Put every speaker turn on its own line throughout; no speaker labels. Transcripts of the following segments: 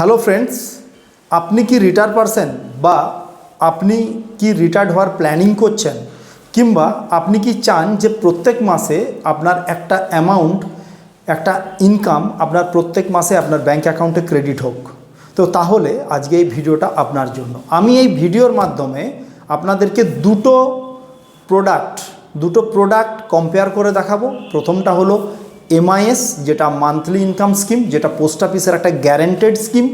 Hello friends, আপনি কি retire person বা আপনি কি রিটায়ার্ড হওয়ার প্ল্যানিং করছেন, কিংবা আপনি কি চান যে প্রত্যেক মাসে আপনার একটা অ্যামাউন্ট, একটা ইনকাম আপনার প্রত্যেক মাসে আপনার ব্যাঙ্ক অ্যাকাউন্টে ক্রেডিট হোক? তো তাহলে আজকে এই ভিডিওটা আপনার জন্য। আমি এই ভিডিওর মাধ্যমে আপনাদেরকে দুটো প্রোডাক্ট কম্পেয়ার করে দেখাবো। প্রথমটা হলো এমআইএস, যেটা মান্থলি ইনকাম স্কিম, যেটা পোস্ট অফিসের একটা গ্যারেন্টেড স্কিম,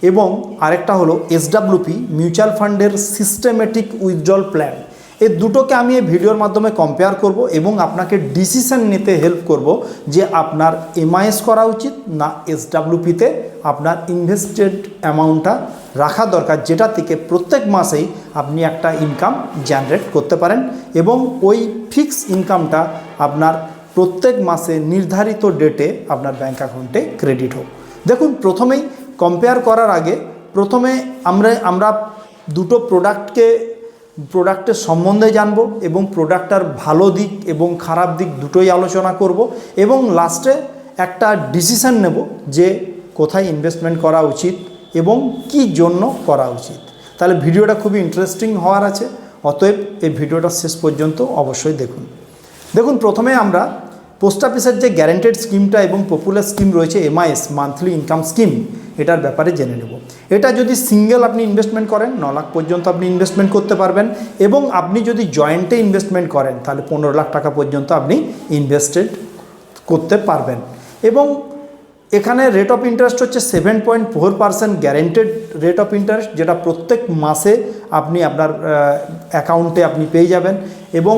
এবং আরেকটা হলো এসডব্লিউপি, মিউচুয়াল ফান্ডের সিস্টেমেটিক উইথড্রল প্ল্যান। এই দুটোকে আমি এই ভিডিওর মাধ্যমে কম্পেয়ার করব এবং আপনাকে ডিসিশন নিতে হেল্প করব যে আপনার এমআইএস করা উচিত না এসডব্লিউপিতে আপনার ইনভেস্টেড অ্যামাউন্টটা রাখা দরকার, যেটা থেকে প্রত্যেক মাসেই আপনি একটা ইনকাম জেনারেট করতে পারেন এবং ওই ফিক্স ইনকামটা আপনার প্রত্যেক মাসে নির্ধারিত ডেটে আপনার ব্যাঙ্ক অ্যাকাউন্টে ক্রেডিট হোক। দেখুন, প্রথমেই কম্পেয়ার করার আগে প্রথমে আমরা দুটো প্রোডাক্টের সম্বন্ধে জানব এবং প্রোডাক্টটার ভালো দিক এবং খারাপ দিক দুটোই আলোচনা করব এবং লাস্টে একটা ডিসিশন নেব যে কোথায় ইনভেস্টমেন্ট করা উচিত এবং কি জন্য করা উচিত। তাহলে ভিডিওটা খুবই ইন্টারেস্টিং হওয়ার আছে, অতএব এই ভিডিওটা শেষ পর্যন্ত অবশ্যই দেখুন। প্রথমে আমরা পোস্ট অফিসের যে গ্যারেন্টেড স্কিমটা এবং পপুলার স্কিম রয়েছে এমআইএস, মান্থলি ইনকাম স্কিম, এটার ব্যাপারে জেনে নেব। এটা যদি সিঙ্গেল আপনি ইনভেস্টমেন্ট করেন 9 লাখ পর্যন্ত আপনি ইনভেস্টমেন্ট করতে পারবেন, এবং আপনি যদি জয়েন্টে ইনভেস্টমেন্ট করেন তাহলে 15 লাখ টাকা পর্যন্ত আপনি ইনভেস্টেড করতে পারবেন। এবং এখানে রেট অফ ইন্টারেস্ট হচ্ছে 7.4% গ্যারেন্টেড রেট অফ ইন্টারেস্ট, যেটা প্রত্যেক মাসে আপনি আপনার অ্যাকাউন্টে আপনি পেয়ে যাবেন। এবং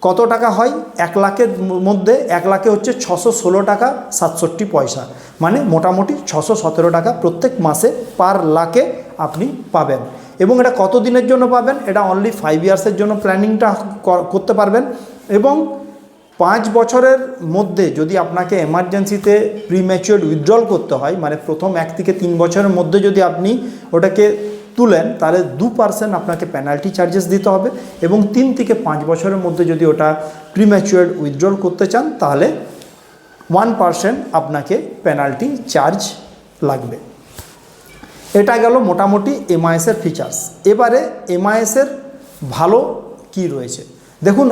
কত টাকা হয়? 1 লাখের মধ্যে 1 লাখে হচ্ছে 616 টাকা 67 পয়সা, মানে মোটামুটি 617 টাকা প্রত্যেক মাসে পার লাখে আপনি পাবেন। এবং এটা কত দিনের জন্য পাবেন? এটা অনলি 5 ইয়ার্সের জন্য প্ল্যানিংটা করতে পারবেন। এবং 5 বছরের মধ্যে যদি আপনাকে এমার্জেন্সিতে প্রিম্যাচিওর উইথড্রল করতে হয়, মানে প্রথম 1 থেকে 3 বছরের মধ্যে যদি আপনি ওটাকে তুলেন তাহলে 2% আপনাকে পেনাল্টি চার্জেস দিতে হবে, এবং 3 থেকে 5 বছরের মধ্যে যদি ওটা প্রিম্যাচিওর উইথড্রল করতে চান তাহলে 1% আপনাকে পেনাল্টি চার্জ লাগবে। এটা গেল মোটামুটি এমআইএসের ফিচার্স। এবারে এমআইএসের ভালো কি রয়েছে দেখুন।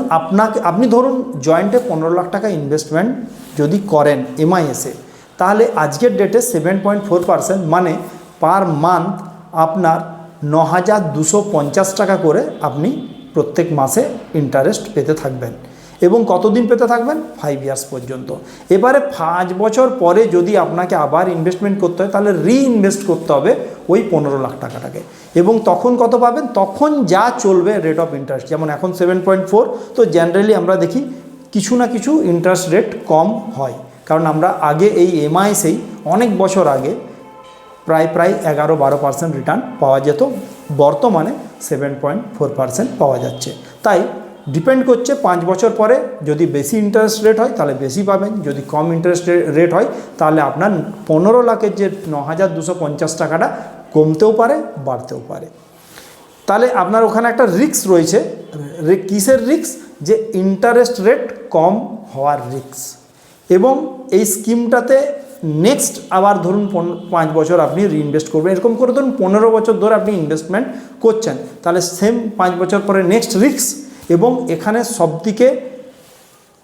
আপনি ধরুন জয়েন্টে 15 লাখ টাকা ইনভেস্টমেন্ট যদি করেন এমআইএসে, তাহলে আজকের ডেটে 7.4% মানে পার মান্থ আপনার 9,250 টাকা করে আপনি প্রত্যেক মাসে ইন্টারেস্ট পেতে থাকবেন। এবং কতদিন পেতে থাকবেন? 5 ইয়ার্স পর্যন্ত। এবারে 5 বছর পরে যদি আপনাকে আবার ইনভেস্টমেন্ট করতে হয় তাহলে রিইনভেস্ট করতে হবে ওই 15 লাখ টাকাটাকে। এবং তখন কত পাবেন? তখন যা চলবে রেট অফ ইন্টারেস্ট, যেমন এখন 7.4, তো জেনারেলি আমরা দেখি কিছু না কিছু ইন্টারেস্ট রেট কম হয়, কারণ আমরা আগে এই এমআইএসেই অনেক বছর আগে প্রায় 11-12% রিটার্ন পাওয়া যেত, বর্তমানে 7.4% পাওয়া যাচ্ছে। তাই ডিপেন্ড করছে 5 বছর পরে যদি বেশি ইন্টারেস্ট রেট হয় তাহলে বেশি পাবেন, যদি কম ইন্টারেস্ট রেট হয় তাহলে আপনার 15 লাখের যে 9,250 টাকাটা কমতেও পারে, বাড়তেও পারে। তাহলে আপনার ওখানে একটা রিস্ক রয়েছে। কিসের রিস্ক? যে ইন্টারেস্ট রেট কম হওয়ার রিস্ক। এবং এই স্কিমটাতে নেক্সট আবার ধরুন 5 বছর আপনি রিইনভেস্ট করবেন, এরকম করে ধরুন 15 বছর ধরে আপনি ইনভেস্টমেন্ট করছেন, তাহলে সেম 5 বছর পরে নেক্সট রিস্ক। এবং এখানে সবথেকে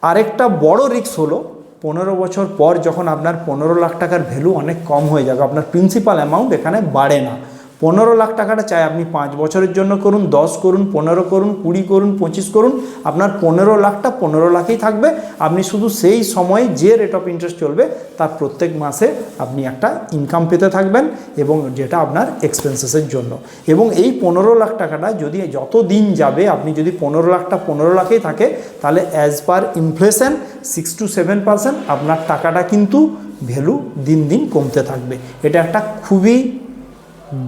আরেকটা বড় রিস্ক হলো 15 বছর পর যখন আপনার 15 লাখ টাকার ভ্যালু অনেক কম হয়ে যাবে, আপনার প্রিন্সিপাল অ্যামাউন্ট এখানে বাড়ে না। 15 লাখ টাকাটা চাই আপনি 5 বছরের জন্য করুন, 10 করুন, 15 করুন, 20 করুন, 25 করুন, আপনার 15 লাখটা 15 লাখেই থাকবে। আপনি শুধু সেই সময়ে যে রেট অফ ইন্টারেস্ট চলবে তার প্রত্যেক মাসে আপনি একটা ইনকাম পেতে থাকবেন, এবং যেটা আপনার এক্সপেন্সেসের জন্য। এবং এই 15 লাখ টাকাটা যদি যত দিন যাবে, আপনি যদি 15 লাখটা 15 লাখেই থাকে তাহলে অ্যাজ পার ইনফ্লেশন 6 to 7% আপনার টাকাটা কিন্তু ভ্যালু দিন দিন কমতে থাকবে। এটা একটা খুবই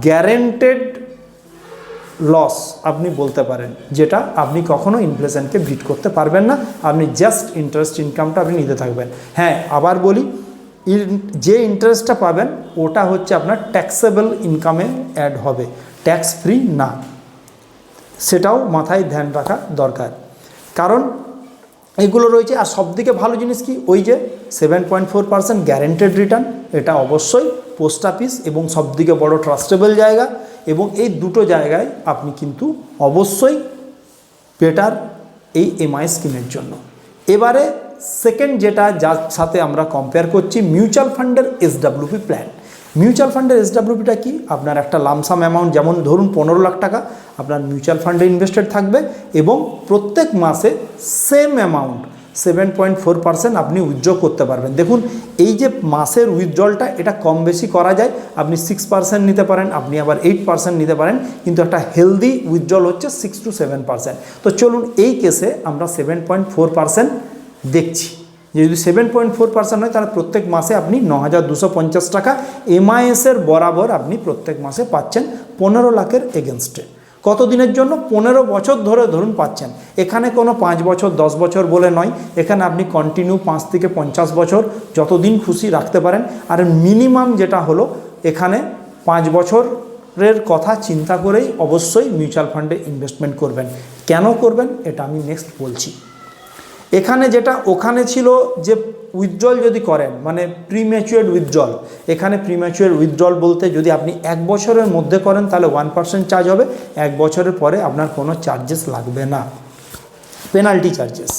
গ্যারেন্টেড লস আপনি বলতে পারেন, যেটা আপনি কখনো ইনফ্লেশনকে বিট করতে পারবেন না। আপনি জাস্ট ইন্টারেস্ট ইনকামটা আপনি নিতে থাকবেন। হ্যাঁ, আবার বলি, যে ইন্টারেস্টটা পাবেন ওটা হচ্ছে আপনার ট্যাক্সেবল ইনকামে অ্যাড হবে, ট্যাক্স ফ্রি না। সেটাও মাথায় ধ্যান রাখা দরকার, কারণ এগুলো রয়েছে। আর সবথেকে ভালো জিনিস কি? ওই যে 7.4% গ্যারেন্টেড রিটার্ন, এটা অবশ্যই পোস্ট অফিস এবং সবথেকে বড় ট্রাস্টেবল জায়গা, এবং এই দুটো জায়গায় আপনি কিন্তু অবশ্যই বেটার এই এমআই স্কিমের জন্য। এবারে সেকেন্ড যেটা যার সাথে আমরা কম্পেয়ার করছি, মিউচুয়াল ফান্ডের এসডাব্লিউপি প্ল্যান। মিউচুয়াল ফান্ডের এসডাব্লিউপিটা কি? আপনার একটা লামসাম অ্যামাউন্ট, যেমন ধরুন 15 লাখ টাকা আপনার মিউচুয়াল ফান্ডে ইনভেস্টেড থাকবে এবং প্রত্যেক মাসে সেম অ্যামাউন্ট 7.4% আপনি উইথড্র করতে পারবেন। দেখুন এই যে মাসের উইথড্রলটা, এটা কম বেশি করা যায়, আপনি 6% নিতে পারেন, আপনি আবার 8% নিতে পারেন, কিন্তু একটা হেলদি উইথড্রল হচ্ছে 6 to 7%। তো চলুন এই কেসে আমরা 7.4% দেখছি। যে যদি 7.4% হয় তাহলে প্রত্যেক মাসে আপনি 9,250 টাকা এমআইএসের বরাবর আপনি প্রত্যেক মাসে পাচ্ছেন 15 লাখের এগেনস্টে। কত দিনের জন্য? 15 বছর ধরে ধরুন পাচ্ছেন। এখানে কোনো 5 বছর 10 বছর বলে নয়, এখানে আপনি কন্টিনিউ 5 থেকে 50 বছর যতদিন খুশি রাখতে পারেন। আর মিনিমাম যেটা হলো এখানে 5 বছরের কথা চিন্তা করেই অবশ্যই মিউচুয়াল ফান্ডে ইনভেস্টমেন্ট করবেন। কেন করবেন এটা আমি নেক্সট বলছি। এখানে যেটা ওখানে ছিল যে উইথড্রল যদি করেন মানে প্রিম্যাচুয়ার উইথড্রল, এখানে প্রিম্যাচুয়ার উইথড্রল বলতে যদি আপনি 1 বছরের মধ্যে করেন তাহলে 1% চার্জ হবে, 1 বছরের পরে আপনার কোনো চার্জেস লাগবে না, পেনাল্টি চার্জেস।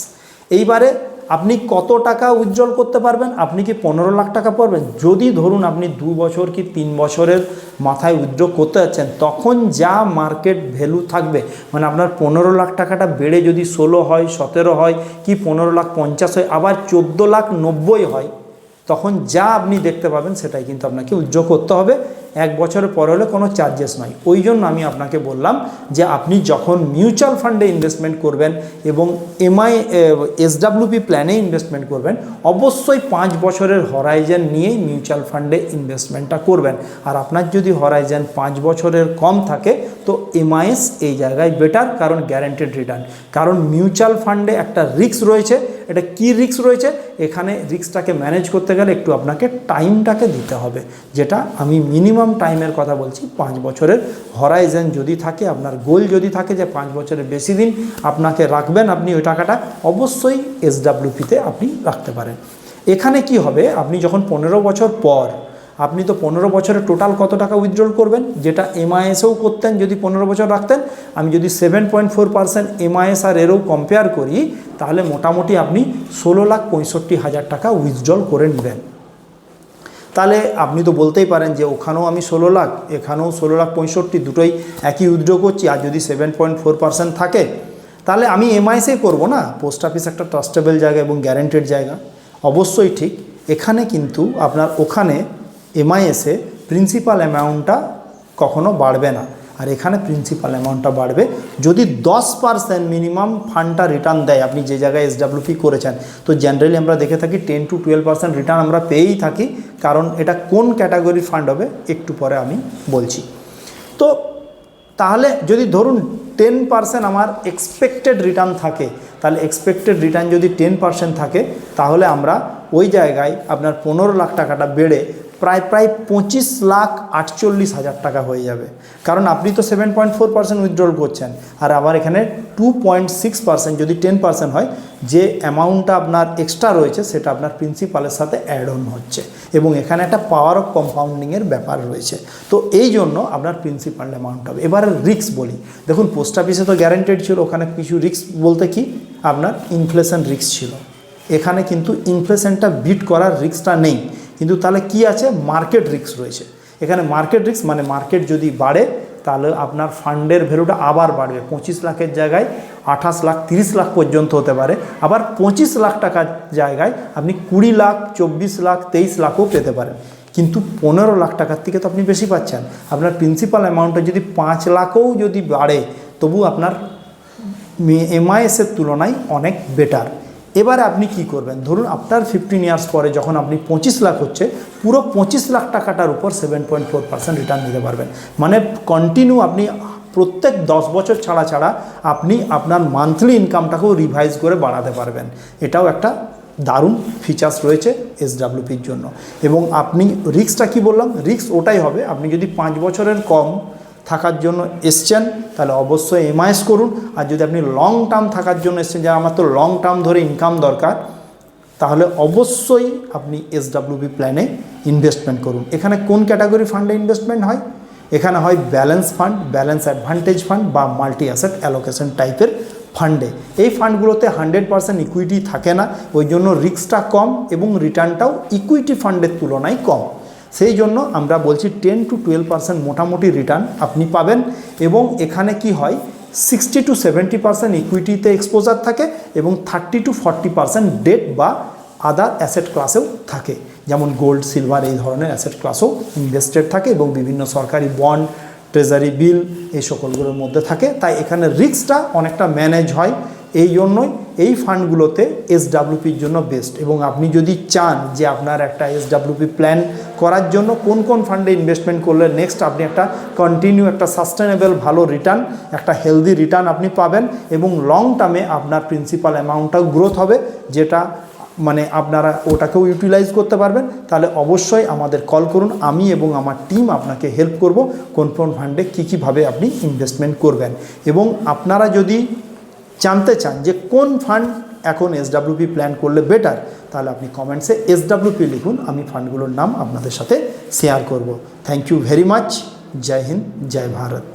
এইবারে আপনি কত টাকা উইথড্রল করতে পারবেন? আপনি কি 15 লাখ টাকা পারবেন? যদি ধরুন আপনি 2 বছর কি 3 বছরের মাথায় উইথড্র করতে যাচ্ছেন, তখন যা মার্কেট ভ্যালু থাকবে, মানে আপনার 15 লাখ টাকাটা বেড়ে যদি 16 হয়, 17 হয়, কি 15,50,000 হয়, আবার 14,90,000 হয়, তখন যা আপনি দেখতে পাবেন সেটাই কিন্তু আপনাকে উইথড্র করতে হবে। 1 বছরের পর হলে কোনো চার্জেস নয়। ওই জন্য আমি আপনাকে বললাম যে আপনি যখন মিউচুয়াল ফান্ডে ইনভেস্টমেন্ট করবেন এবং এসডাব্লিউপি প্ল্যানে ইনভেস্টমেন্ট করবেন, অবশ্যই 5 বছরের হরাইজেন নিয়েই মিউচুয়াল ফান্ডে ইনভেস্টমেন্টটা করবেন। আর আপনার যদি হরাইজেন 5 বছরের কম থাকে তো এমআইএস এই জায়গায় বেটার, কারণ গ্যারান্টেড রিটার্ন। কারণ মিউচুয়াল ফান্ডে একটা রিস্ক রয়েছে। এটা কি রিস্ক রয়েছে? এখানে রিস্কটাকে ম্যানেজ করতে গেলে একটু আপনাকে টাইমটাকে দিতে হবে, যেটা আমি মিনিমাম টাইমের কথা বলছি। 5 বছরের হরাইজেন যদি থাকে, আপনার গোল যদি থাকে যে 5 বছরের বেশি দিন আপনাকে রাখবেন, আপনি ওই টাকাটা অবশ্যই এসডাব্লিউপিতে আপনি রাখতে পারেন। এখানে কি হবে, আপনি যখন 15 বছর পর, আপনি তো 15 বছরে টোটাল কত টাকা উইথড্রল করবেন, যেটা এমআইএসেও করতেন যদি 15 বছর রাখতেন। আমি যদি 7.4% এমআইএস আর এরও কম্পেয়ার করি, তাহলে মোটামুটি আপনি 16,65,000 টাকা উইথড্রল করে নেবেন। তাহলে আপনি তো বলতেই পারেন যে ওখানেও আমি 16 লাখ, এখানেও 16,65,000, দুটোই একই উইথড্র করছি, আর যদি 7.4% থাকে তাহলে আমি এমআইএসে করবো না? পোস্ট অফিস একটা ট্রাস্টেবল জায়গা এবং গ্যারান্টেড জায়গা, অবশ্যই ঠিক। এখানে কিন্তু আপনার ওখানে এমআইএসে প্রিন্সিপাল অ্যামাউন্টটা কখনো বাড়বে না, আর এখানে প্রিন্সিপাল অ্যামাউন্টটা বাড়বে যদি 10% মিনিমাম ফান্ডটা রিটার্ন দেয় আপনি যে জায়গায় এসডাব্লিউপি করেছেন। তো জেনারেলি আমরা দেখে থাকি 10 to 12% রিটার্ন আমরা পেয়েই থাকি, কারণ এটা কোন ক্যাটাগরির ফান্ড হবে একটু পরে আমি বলছি। তো তাহলে যদি ধরুন 10% আমার এক্সপেক্টেড রিটার্ন থাকে, তাহলে এক্সপেক্টেড রিটার্ন যদি 10% থাকে, তাহলে আমরা ওই জায়গায় আপনার 15 লাখ টাকাটা বেড়ে প্রায় 25,48,000 টাকা হয়ে যাবে। কারণ আপনি তো 7.4% উইথড্রল করছেন, আর আবার এখানে 2.6% যদি 10% হয়, যে অ্যামাউন্টটা আপনার এক্সট্রা রয়েছে সেটা আপনার প্রিন্সিপালের সাথে অ্যাড অন হচ্ছে, এবং এখানে একটা পাওয়ার অফ কম্পাউন্ডিংয়ের ব্যাপার রয়েছে। তো এই জন্য আপনার প্রিন্সিপাল অ্যামাউন্ট হবে। এবারে রিস্ক বলি, দেখুন পোস্ট অফিসে তো গ্যারান্টেড ছিল, ওখানে কিছু রিস্ক বলতে কি আপনার ইনফ্লেশন রিস্ক ছিল। এখানে কিন্তু ইনফ্লেশনটা বিট করার রিস্কটা নেই, কিন্তু তাহলে কি আছে, মার্কেট রিস্ক রয়েছে। এখানে মার্কেট রিস্ক মানে মার্কেট যদি বাড়ে তাহলে আপনার ফান্ডের ভ্যালুটা আবার বাড়বে, 25 লাখের জায়গায় 28 লাখ 30 লাখ পর্যন্ত হতে পারে। আবার 25 লাখ টাকার জায়গায় আপনি 20 লাখ 24 লাখ 23 লাখও পেতে পারেন, কিন্তু 15 লাখ টাকার থেকে তো আপনি বেশি পাচ্ছেন। আপনার প্রিন্সিপাল অ্যামাউন্টটা যদি 5 লাখও যদি বাড়ে, তবু আপনার এমআইএসের তুলনায় অনেক বেটার। এবারে আপনি কি করবেন, ধরুন আপনার 15 ইয়ার্স পরে যখন আপনি 25 লাখ হচ্ছে, পুরো 25 লাখ টাকাটার উপর 7.4% রিটার্ন নিতে পারবেন। মানে কন্টিনিউ আপনি প্রত্যেক 10 বছর ছাড়া ছাড়া আপনি আপনার মান্থলি ইনকামটাকেও রিভাইজ করে বাড়াতে পারবেন। এটাও একটা দারুণ ফিচার্স রয়েছে এসডাব্লিউপির জন্য। এবং আপনি রিস্কটা কি বললাম, রিস্ক ওটাই হবে, আপনি যদি 5 বছরের কম থাকার জন্য এসছেন তাহলে অবশ্যই এমআইএস করুন। আর যদি আপনি লং টার্ম থাকার জন্য এসছেন, যে আমার তো লং টার্ম ধরে ইনকাম দরকার, তাহলে অবশ্যই আপনি এসডাব্লিউপি প্ল্যানে ইনভেস্টমেন্ট করুন। এখানে কোন ক্যাটাগরি ফান্ডে ইনভেস্টমেন্ট হয়? এখানে হয় balance fund, balance advantage fund বা মাল্টি অ্যাসেট অ্যালোকেশন টাইপের ফান্ডে। এই ফান্ডগুলোতে 100% ইকুইটি থাকে না, ওই জন্য রিস্কটা কম এবং রিটার্নটাও ইকুইটি ফান্ডের তুলনায় কম। সেই জন্য আমরা বলছি 10 to 12% মোটামুটি রিটার্ন আপনি পাবেন। এবং এখানে কি হয়, 60 to 70% ইকুইটিতে এক্সপোজার থাকে এবং 30 to 40% ডেট বা আদার অ্যাসেট ক্লাসেও থাকে, যেমন গোল্ড, সিলভার এই ধরনের অ্যাসেট ক্লাসও ইনভেস্টেড থাকে এবং বিভিন্ন সরকারি বন্ড, ট্রেজারি বিল এই সকলগুলোর মধ্যে থাকে। তাই এখানে রিস্কটা অনেকটা ম্যানেজ হয়, এই জন্যই এই ফান্ডগুলোতে এসডাব্লিউপির জন্য বেস্ট। এবং আপনি যদি চান যে আপনার একটা এসডাব্লিউপি প্ল্যান করার জন্য কোন কোন ফান্ডে ইনভেস্টমেন্ট করলে নেক্সট আপনি একটা কন্টিনিউ একটা সাস্টেনেবল ভালো রিটার্ন, একটা হেলদি রিটার্ন আপনি পাবেন এবং লং টার্মে আপনার প্রিন্সিপাল অ্যামাউন্টটাও গ্রোথ হবে, যেটা মানে আপনারা ওটাকেও ইউটিলাইজ করতে পারবেন, তাহলে অবশ্যই আমাদের কল করুন। আমি এবং আমার টিম আপনাকে হেল্প করব কোন কোন ফান্ডে কীভাবে আপনি ইনভেস্টমেন্ট করবেন। এবং আপনারা যদি জানতে চান যে কোন ফান্ড এখন এসডাব্লিউপি প্ল্যান করলে বেটার, তাহলে আপনি কমেন্টসে এসডাব্লিউপি লিখুন, আমি ফান্ডগুলোর নাম আপনাদের সাথে শেয়ার করব। Thank you very much. জয় হিন্দ, জয় ভারত।